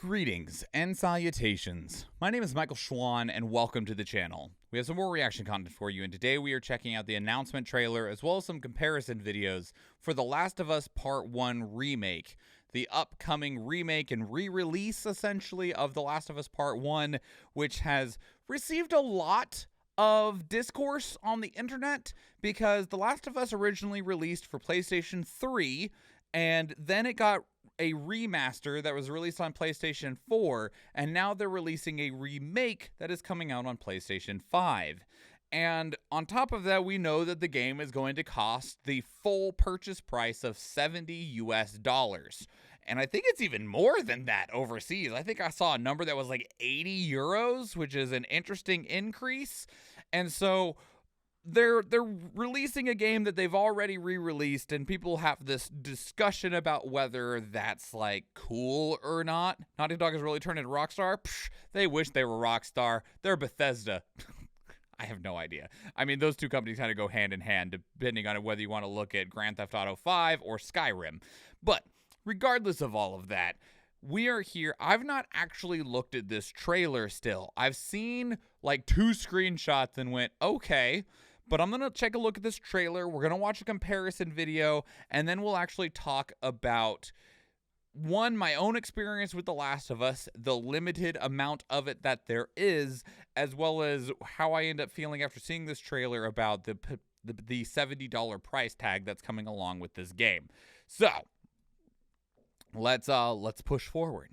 Greetings and salutations. My name is Michael Schwahn and welcome to the channel. We have some more reaction content for you, and today we are checking out the announcement trailer as well as some comparison videos for The Last of Us Part 1 Remake, the upcoming remake and re-release essentially of The Last of Us Part 1, which has received a lot of discourse on the internet because The Last of Us originally released for PlayStation 3 and then it got a remaster that was released on PlayStation 4, and now they're releasing a remake that is coming out on PlayStation 5. And on top of that, we know that the game is going to cost the full purchase price of $70 US. And I think it's even more than that overseas. I think I saw a number that was like 80 euros, which is an interesting increase. And so they're releasing a game that they've already re-released, and people have this discussion about whether that's like cool or not. Naughty Dog has really turned into Rockstar. Psh, they wish they were Rockstar. They're Bethesda. I have no idea. I mean, those two companies kind of go hand in hand, depending on whether you want to look at Grand Theft Auto 5 or Skyrim. But regardless of all of that, we are here. I've not actually looked at this trailer still. I've seen like 2 screenshots and went, okay. But I'm going to take a look at this trailer. We're going to watch a comparison video, and then we'll actually talk about, one, my own experience with The Last of Us, the limited amount of it that there is, as well as how I end up feeling after seeing this trailer about the $70 price tag that's coming along with this game. So, let's push forward.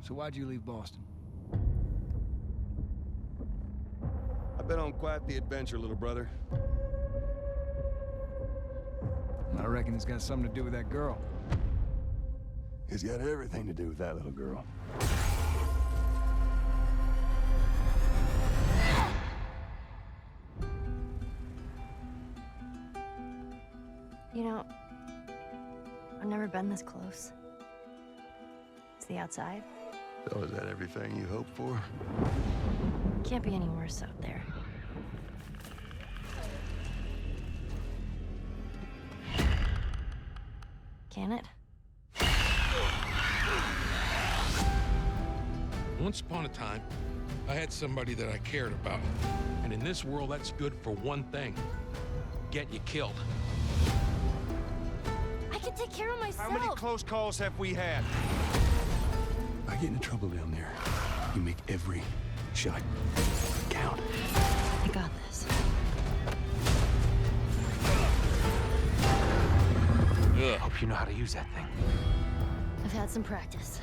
So why'd you leave Boston? I've been on quite the adventure, little brother. I reckon it's got something to do with that girl. It's got everything to do with that little girl. You know, I've never been this close. It's the outside. So is that everything you hoped for? Can't be any worse out there. Can it? Once upon a time, I had somebody that I cared about. And in this world, that's good for one thing. Get you killed. I can take care of myself. How many close calls have we had? I get into trouble down there. You make every shot count. I got this. Ugh. Hope you know how to use that thing. I've had some practice.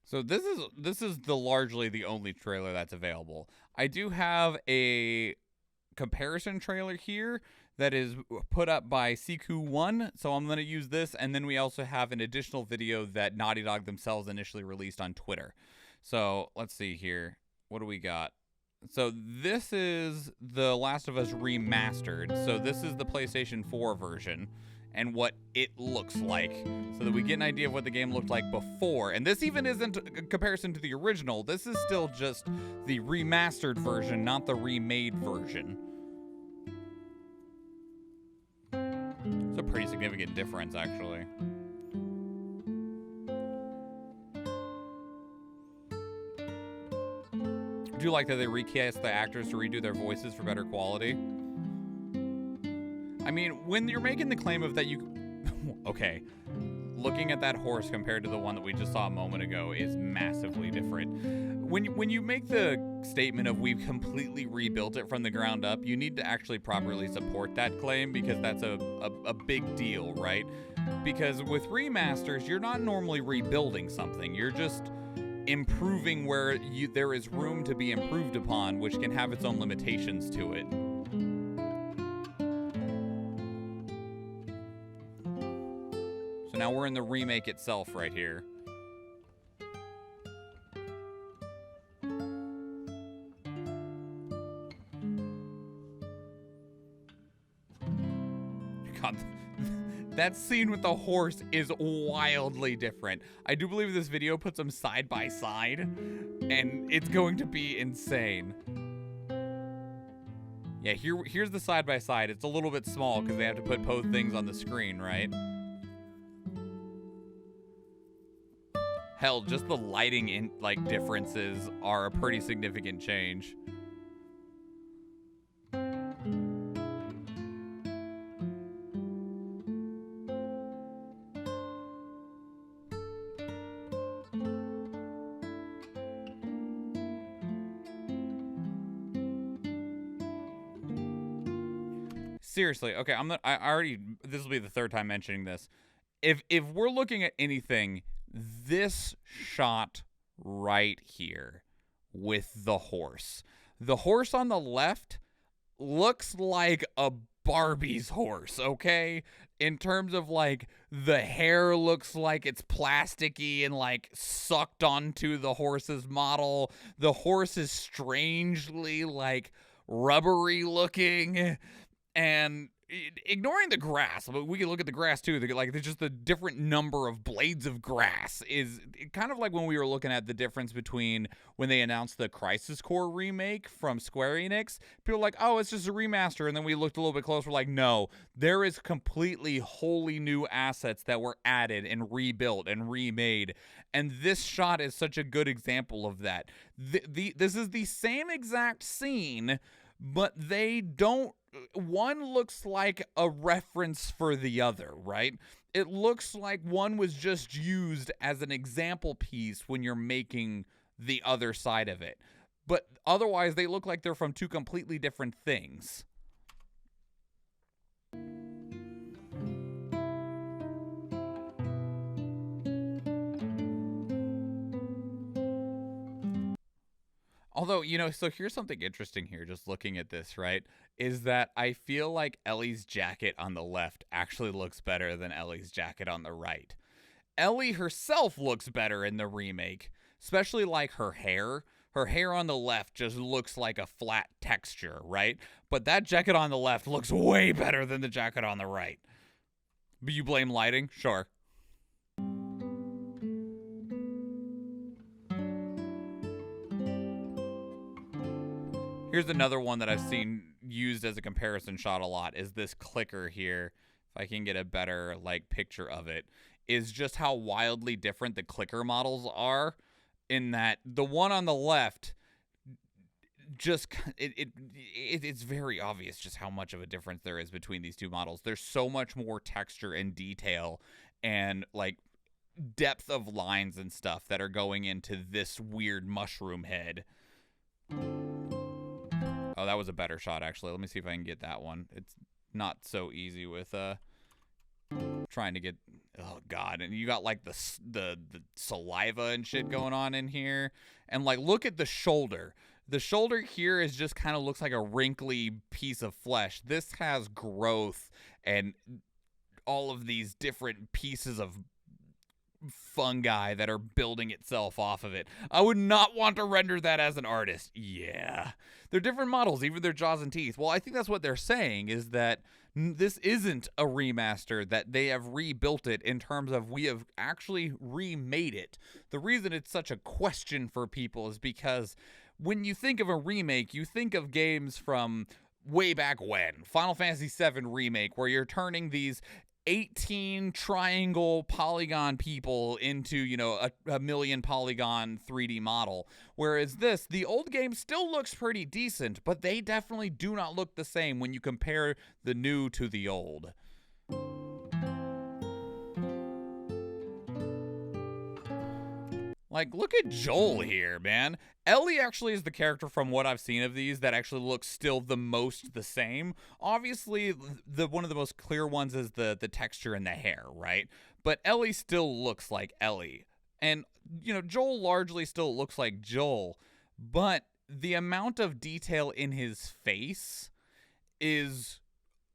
So this is largely the only trailer that's available. I do have a comparison trailer here that is put up by Siku1, so I'm going to use this, and then we also have an additional video that Naughty Dog themselves initially released on Twitter. So let's see here. What do we got? So this is The Last of Us Remastered. So this is the PlayStation 4 version and what it looks like, so that we get an idea of what the game looked like before. And this even isn't a comparison to the original. This is still just the remastered version, not the remade version. It's a pretty significant difference, actually. I do like that they recast the actors to redo their voices for better quality. I mean, when you're making the claim of that you... Okay. Looking at that horse compared to the one that we just saw a moment ago is massively different. When you make the statement of we've completely rebuilt it from the ground up, you need to actually properly support that claim, because that's a big deal, right? Because with remasters, you're not normally rebuilding something. You're just improving where there is room to be improved upon, which can have its own limitations to it. So now we're in the remake itself right here. God, that scene with the horse is wildly different. I do believe this video puts them side by side, and it's going to be insane. Yeah, here's the side by side. It's a little bit small because they have to put both things on the screen, right? Hell, just the lighting in differences are a pretty significant change. Seriously, okay, this will be the third time mentioning this. If we're looking at anything, this shot right here with the horse on the left looks like a Barbie's horse, okay? In terms of the hair looks like it's plasticky and sucked onto the horse's model. The horse is strangely rubbery looking. And ignoring the grass, but we can look at the grass too. There's just the different number of blades of grass is kind of like when we were looking at the difference between when they announced the Crisis Core remake from Square Enix. People were like, oh, it's just a remaster. And then we looked a little bit closer. We're like, no, there is completely wholly new assets that were added and rebuilt and remade. And this shot is such a good example of that. This is the same exact scene, but they don't. One looks like a reference for the other, right? It looks like one was just used as an example piece when you're making the other side of it. But otherwise, they look like they're from two completely different things. Although, so here's something interesting here, just looking at this, right, is that I feel like Ellie's jacket on the left actually looks better than Ellie's jacket on the right. Ellie herself looks better in the remake, especially her hair. Her hair on the left just looks like a flat texture, right? But that jacket on the left looks way better than the jacket on the right. But you blame lighting? Sure. Here's another one that I've seen used as a comparison shot a lot, is this clicker here. If I can get a better picture of it, is just how wildly different the clicker models are, in that the one on the left, just it's very obvious just how much of a difference there is between these two models. There's so much more texture and detail and depth of lines and stuff that are going into this weird mushroom head. Oh, that was a better shot, actually. Let me see if I can get that one. It's not so easy with trying to get... Oh, God. And you got, the saliva and shit going on in here. And, look at the shoulder. The shoulder here is just kind of looks like a wrinkly piece of flesh. This has growth and all of these different pieces of fungi that are building itself off of it. I would not want to render that as an artist. Yeah. They're different models, even their jaws and teeth. Well, I think that's what they're saying, is that this isn't a remaster, that they have rebuilt it in terms of we have actually remade it. The reason it's such a question for people is because when you think of a remake, you think of games from way back when. Final Fantasy VII Remake, where you're turning these 18 triangle polygon people into, a million polygon 3D model. Whereas the old game still looks pretty decent, but they definitely do not look the same when you compare the new to the old. Look at Joel here, man. Ellie actually is the character from what I've seen of these that actually looks still the most the same. Obviously, one of the most clear ones is the texture and the hair, right? But Ellie still looks like Ellie. And, Joel largely still looks like Joel. But the amount of detail in his face is...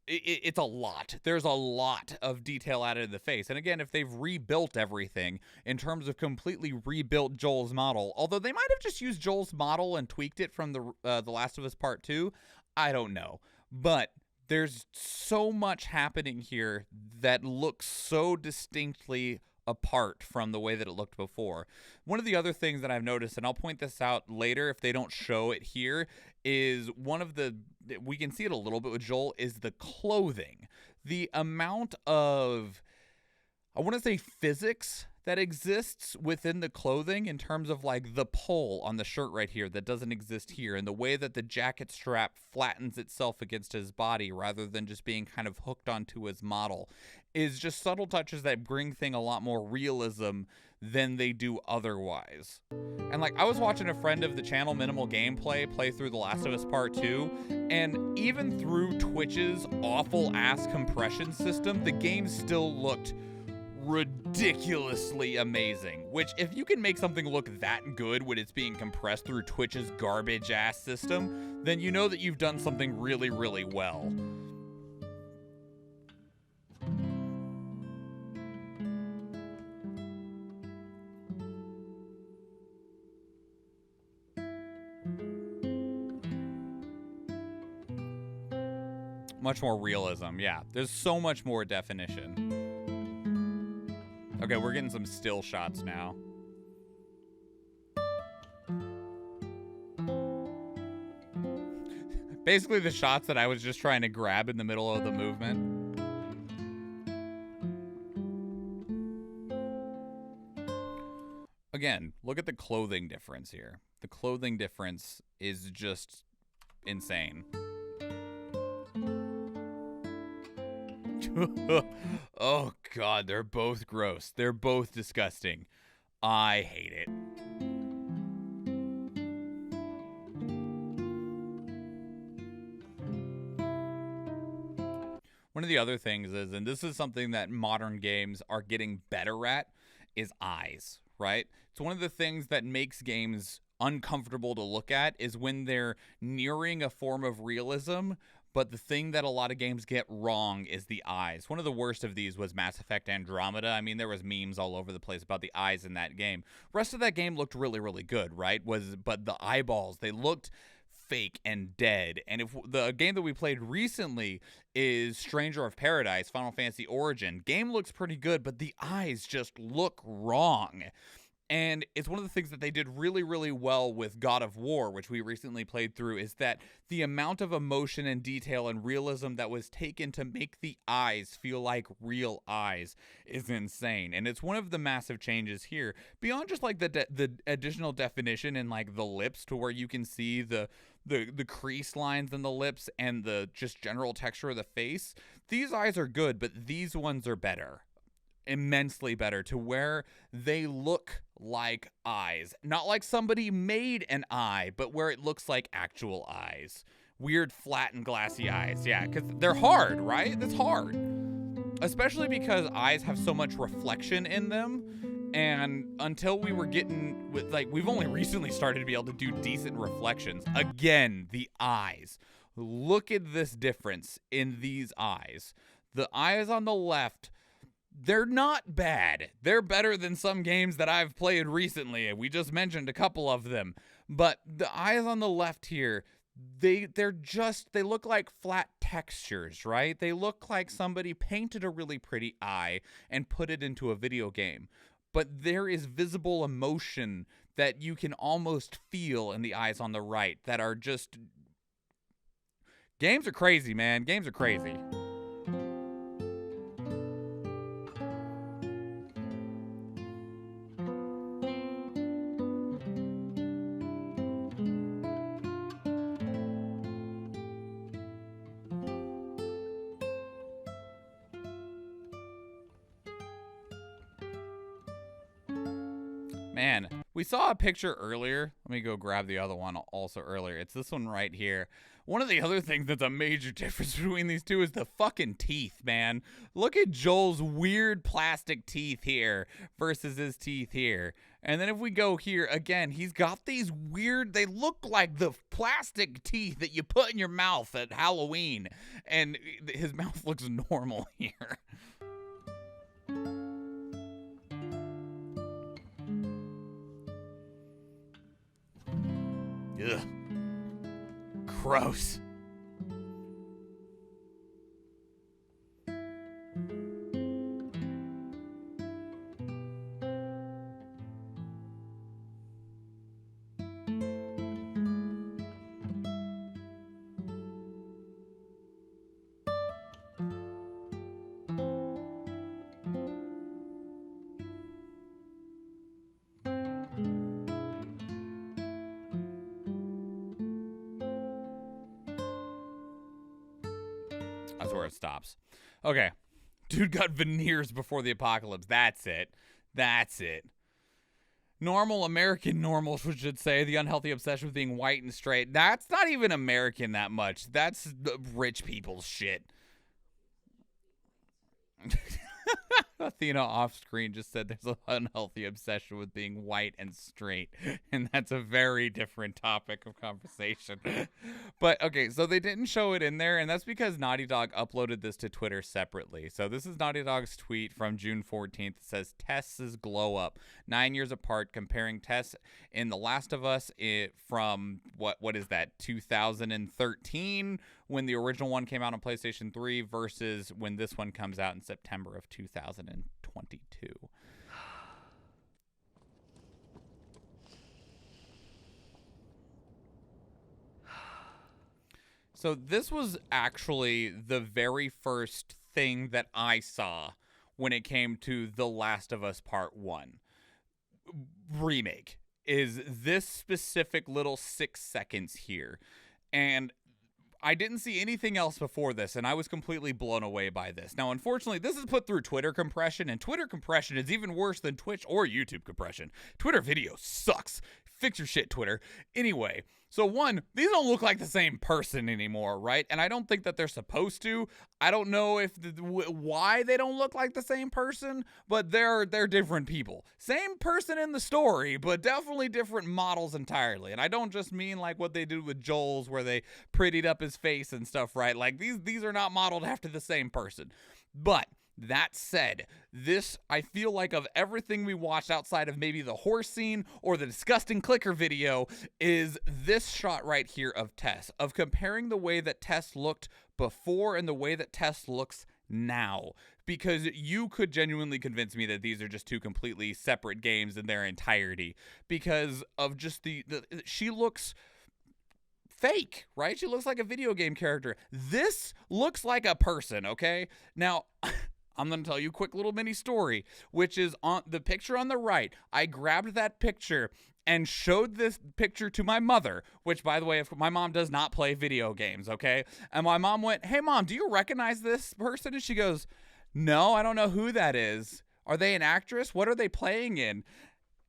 It's a lot. There's a lot of detail added to the face. And again, if they've rebuilt everything in terms of completely rebuilt Joel's model, although they might have just used Joel's model and tweaked it from the Last of Us Part 2, I don't know. But there's so much happening here that looks so distinctly apart from the way that it looked before. One of the other things that I've noticed, and I'll point this out later if they don't show it here, is we can see it a little bit with Joel, is the clothing. The amount of, I want to say, physics that exists within the clothing in terms of like the pull on the shirt right here that doesn't exist here, and the way that the jacket strap flattens itself against his body rather than just being kind of hooked onto his model, is just subtle touches that bring things a lot more realism than they do otherwise. And like, I was watching a friend of the channel, Minimal Gameplay, play through The Last of Us Part 2, and even through Twitch's awful ass compression system, the game still looked ridiculously amazing. Which, if you can make something look that good when it's being compressed through Twitch's garbage ass system, then you know that you've done something really, really well. Much more realism, yeah. There's so much more definition. Okay, we're getting some still shots now. Basically the shots that I was just trying to grab in the middle of the movement. Again, look at the clothing difference here. The clothing difference is just insane. Oh god, they're both gross. They're both disgusting. I hate it. One of the other things is, and this is something that modern games are getting better at, is eyes, right? It's one of the things that makes games uncomfortable to look at, is when they're nearing a form of realism, but the thing that a lot of games get wrong is the eyes. One of the worst of these was Mass Effect Andromeda. I mean, there was memes all over the place about the eyes in that game. The rest of that game looked really, really good, right? But the eyeballs, they looked fake and dead. And if the game that we played recently is Stranger of Paradise, Final Fantasy Origin, game looks pretty good, but the eyes just look wrong. And it's one of the things that they did really, really well with God of War, which we recently played through, is that the amount of emotion and detail and realism that was taken to make the eyes feel like real eyes is insane. And it's one of the massive changes here, beyond just like the additional definition in like the lips, to where you can see the crease lines in the lips and the just general texture of the face. These eyes are good, but these ones are better. Immensely better, to where they look like eyes. Not like somebody made an eye, but where it looks like actual eyes. Weird, flat, and glassy eyes. Yeah, because they're hard, right? That's hard. Especially because eyes have so much reflection in them. And until we were getting with, like, we've only recently started to be able to do decent reflections. Again, the eyes. Look at this difference in these eyes. The eyes on the left, they're not bad. They're better than some games that I've played recently. We just mentioned a couple of them. But the eyes on the left here, they look like flat textures, right? They look like somebody painted a really pretty eye and put it into a video game. But there is visible emotion that you can almost feel in the eyes on the right that are just... Games are crazy, man. Games are crazy. Man, we saw a picture earlier. Let me go grab the other one also earlier. It's this one right here. One of the other things that's a major difference between these two is the fucking teeth, man. Look at Joel's weird plastic teeth here versus his teeth here. And then if we go here, again, he's got these weird, they look like the plastic teeth that you put in your mouth at Halloween. And his mouth looks normal here. Ugh. Gross. That's where it stops. Okay. Dude got veneers before the apocalypse. That's it. That's it. Normal American normals, we should say. The unhealthy obsession with being white and straight. That's not even American that much. That's the rich people's shit. Athena off screen just said there's an unhealthy obsession with being white and straight, and that's a very different topic of conversation. But okay, so they didn't show it in there, and that's because Naughty Dog uploaded this to Twitter separately. So this is Naughty Dog's tweet from June 14th. It says Tess's glow up 9 years apart, comparing Tess in The Last of Us from what is that, 2013, when the original one came out on PlayStation 3 versus when this one comes out in September of 2022. So this was actually the very first thing that I saw when it came to The Last of Us Part 1. Remake is this specific little 6 seconds here. And I didn't see anything else before this, and I was completely blown away by this. Now, unfortunately, this is put through Twitter compression, and Twitter compression is even worse than Twitch or YouTube compression. Twitter video sucks. Fix your shit, Twitter. Anyway, so one, these don't look like the same person anymore, right? And I don't think that they're supposed to. I don't know if why they don't look like the same person, but they're different people. Same person in the story, but definitely different models entirely. And I don't just mean like what they did with Joel's, where they prettied up his face and stuff, right? Like these are not modeled after the same person. But that said, this, I feel like, of everything we watched outside of maybe the horse scene or the disgusting clicker video, is this shot right here of Tess, of comparing the way that Tess looked before and the way that Tess looks now. Because you could genuinely convince me that these are just two completely separate games in their entirety. Because of just she looks fake, right? She looks like a video game character. This looks like a person, okay? Now, I'm going to tell you a quick little mini story, which is on the picture on the right. I grabbed that picture and showed this picture to my mother, which, by the way, my mom does not play video games, okay? And my mom went, "Hey, Mom, do you recognize this person?" And she goes, "No, I don't know who that is. Are they an actress? What are they playing in?"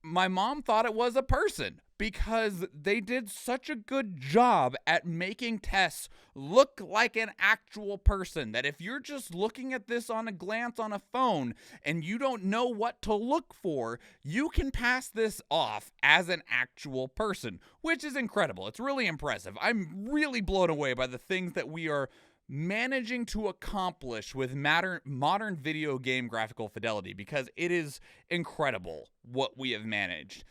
My mom thought it was a person because they did such a good job at making Tess look like an actual person that if you're just looking at this on a glance on a phone and you don't know what to look for, you can pass this off as an actual person, which is incredible. It's really impressive. I'm really blown away by the things that we are managing to accomplish with modern video game graphical fidelity, because it is incredible what we have managed.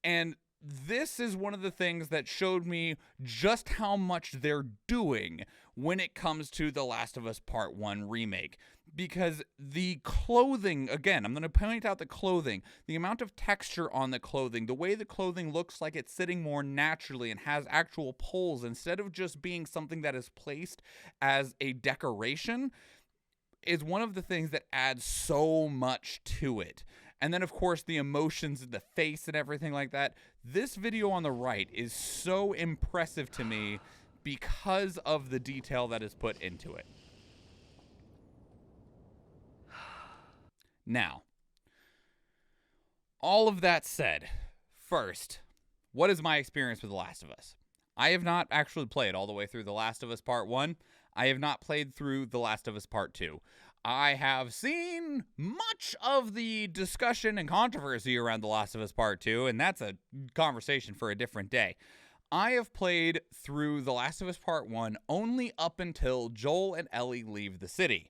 And this is one of the things that showed me just how much they're doing when it comes to The Last of Us Part 1 Remake. Because the clothing, again, I'm going to point out the clothing, the amount of texture on the clothing, the way the clothing looks like it's sitting more naturally and has actual poles instead of just being something that is placed as a decoration, is one of the things that adds so much to it. And then, of course, the emotions in the face and everything like that. This video on the right is so impressive to me because of the detail that is put into it. Now, all of that said, first, what is my experience with The Last of Us? I have not actually played all the way through The Last of Us Part 1. I have not played through The Last of Us Part 2. I have seen much of the discussion and controversy around The Last of Us Part 2, and that's a conversation for a different day. I have played through The Last of Us Part 1 only up until Joel and Ellie leave the city,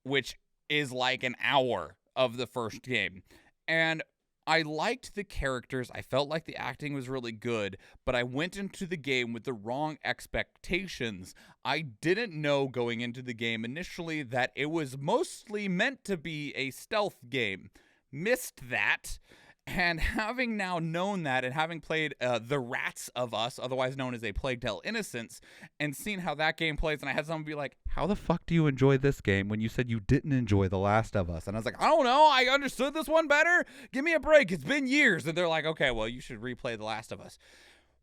which is like an hour of the first game. And I liked the characters. I felt like the acting was really good, but I went into the game with the wrong expectations. I didn't know going into the game initially that it was mostly meant to be a stealth game. Missed that. And having now known that, and having played The Rats of Us, otherwise known as A Plague Tale Innocence, and seen how that game plays, and I had someone be like, "How the fuck do you enjoy this game when you said you didn't enjoy The Last of Us?" And I was like, "I don't know, I understood this one better. Give me a break, it's been years." And they're like, "Okay, well, you should replay The Last of Us."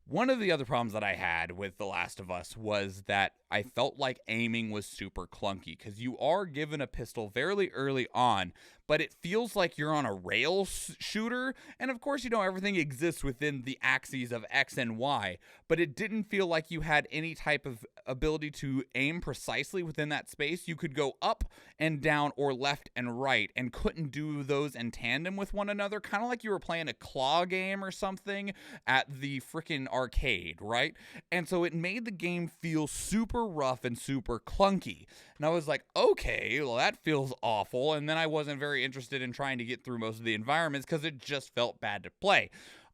One of the other problems that I had with The Last of Us was that I felt like aiming was super clunky, because you are given a pistol very early on, but it feels like you're on a rail shooter. And of course, everything exists within the axes of X and Y, but it didn't feel like you had any type of ability to aim precisely within that space. You could go up and down or left and right, and couldn't do those in tandem with one another, kind of like you were playing a claw game or something at the freaking arcade, right? And so it made the game feel super rough and super clunky. And I was like, okay, well, that feels awful. And then I wasn't very interested in trying to get through most of the environments because it just felt bad to play.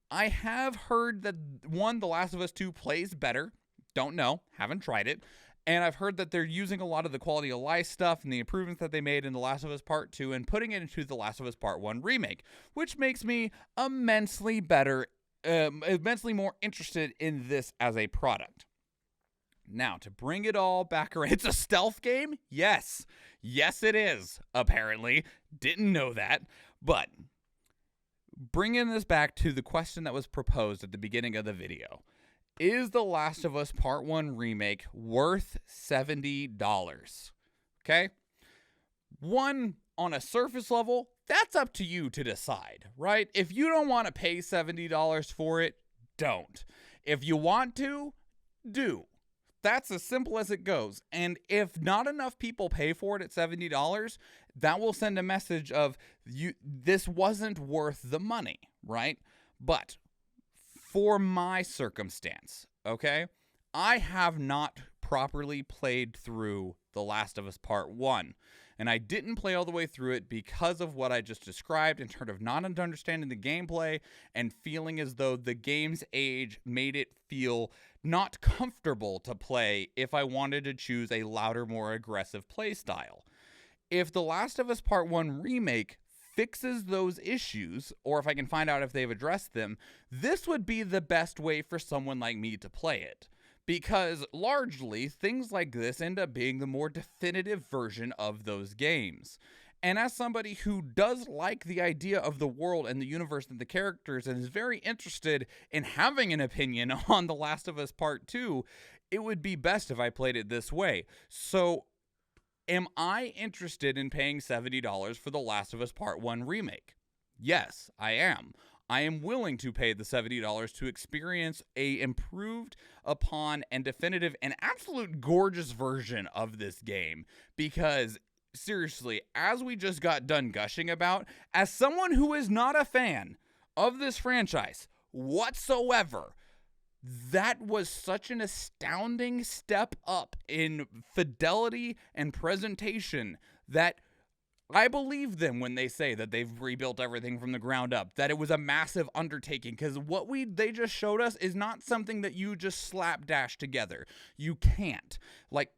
I have heard that The Last of Us 2 plays better. Don't know, haven't tried it. And I've heard that they're using a lot of the quality of life stuff and the improvements that they made in The Last of Us Part 2 and putting it into The Last of Us Part 1 Remake, which makes me immensely more interested in this as a product. Now, to bring it all back around, it's a stealth game? Yes. Yes, it is, apparently. Didn't know that. But bringing this back to the question that was proposed at the beginning of the video. Is The Last of Us Part 1 Remake worth $70? Okay? On a surface level, that's up to you to decide, right? If you don't want to pay $70 for it, don't. If you want to, do. That's as simple as it goes. And if not enough people pay for it at $70, that will send a message of this wasn't worth the money, right? But for my circumstance, okay, I have not properly played through The Last of Us Part 1. And I didn't play all the way through it because of what I just described in terms of not understanding the gameplay and feeling as though the game's age made it feel not comfortable to play if I wanted to choose a louder, more aggressive play style. If The Last of Us Part 1 Remake fixes those issues, or if I can find out if they've addressed them, this would be the best way for someone like me to play it. Because largely, things like this end up being the more definitive version of those games. And as somebody who does like the idea of the world and the universe and the characters and is very interested in having an opinion on The Last of Us Part 2, it would be best if I played it this way. So, am I interested in paying $70 for The Last of Us Part 1 Remake? Yes, I am. I am willing to pay the $70 to experience a improved upon and definitive and absolute gorgeous version of this game. Because, seriously, as we just got done gushing about, as someone who is not a fan of this franchise whatsoever, that was such an astounding step up in fidelity and presentation that I believe them when they say that they've rebuilt everything from the ground up, that it was a massive undertaking, because what they just showed us is not something that you just slapdash together. You can't. Like,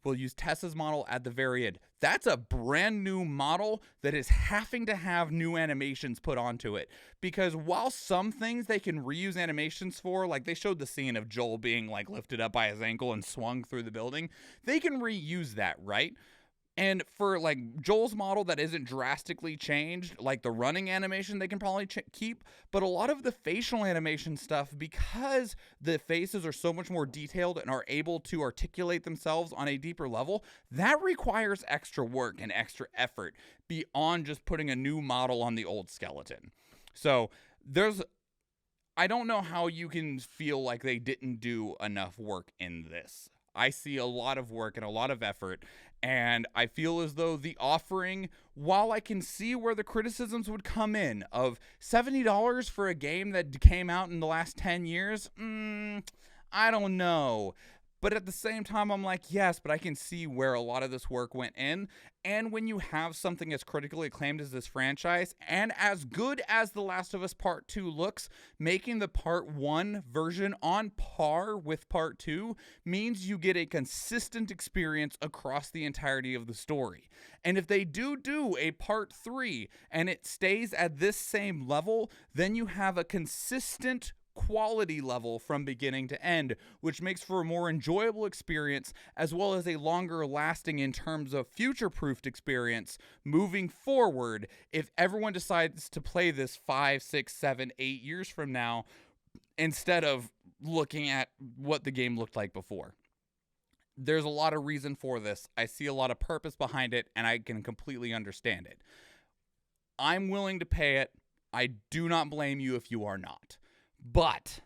we'll use Tessa's model at the very end. That's a brand new model that is having to have new animations put onto it. Because while some things they can reuse animations for, like they showed the scene of Joel being like lifted up by his ankle and swung through the building, they can reuse that, right? And for like Joel's model that isn't drastically changed, like the running animation, they can probably keep. But a lot of the facial animation stuff, because the faces are so much more detailed and are able to articulate themselves on a deeper level, that requires extra work and extra effort beyond just putting a new model on the old skeleton. So I don't know how you can feel like they didn't do enough work in this. I see a lot of work and a lot of effort, and I feel as though the offering, while I can see where the criticisms would come in of $70 for a game that came out in the last 10 years, I don't know. But at the same time, I'm like, yes, but I can see where a lot of this work went in. And when you have something as critically acclaimed as this franchise, and as good as The Last of Us Part 2 looks, making the Part 1 version on par with Part 2 means you get a consistent experience across the entirety of the story. And if they do a Part 3 and it stays at this same level, then you have a consistent quality level from beginning to end, which makes for a more enjoyable experience as well as a longer lasting in terms of future-proofed experience moving forward if everyone decides to play this 5, 6, 7, 8 years from now instead of looking at what the game looked like before. There's a lot of reason for this. I see a lot of purpose behind it, and I can completely understand it. I'm willing to pay it. I do not blame you if you are not. But,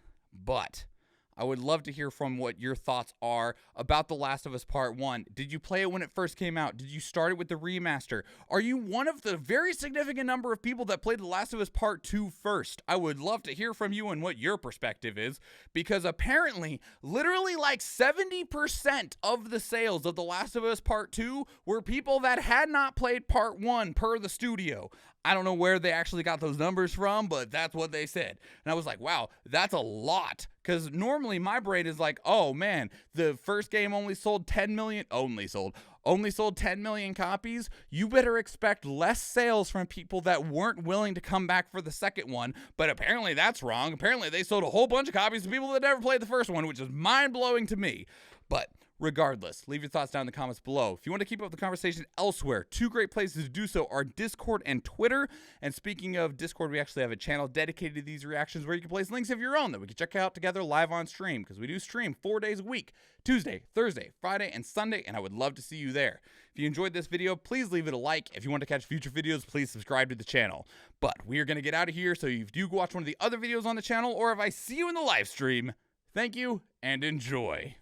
I would love to hear from what your thoughts are about The Last of Us Part 1. Did you play it when it first came out? Did you start it with the remaster? Are you one of the very significant number of people that played The Last of Us Part 2 first? I would love to hear from you and what your perspective is, because apparently, literally like 70% of the sales of The Last of Us Part 2 were people that had not played Part 1 per the studio. I don't know where they actually got those numbers from, but that's what they said. And I was like, wow, that's a lot. Because normally my brain is like, oh man, the first game only sold 10 million copies. You better expect less sales from people that weren't willing to come back for the second one. But apparently that's wrong. Apparently they sold a whole bunch of copies to people that never played the first one, which is mind-blowing to me. But regardless, leave your thoughts down in the comments below. If you want to keep up the conversation elsewhere, two great places to do so are Discord and Twitter. And speaking of Discord, we actually have a channel dedicated to these reactions where you can place links of your own that we can check out together live on stream, because we do stream 4 days a week, Tuesday, Thursday, Friday, and Sunday, and I would love to see you there. If you enjoyed this video, please leave it a like. If you want to catch future videos, please subscribe to the channel. But we are going to get out of here, so if you go watch one of the other videos on the channel, or if I see you in the live stream, thank you and enjoy.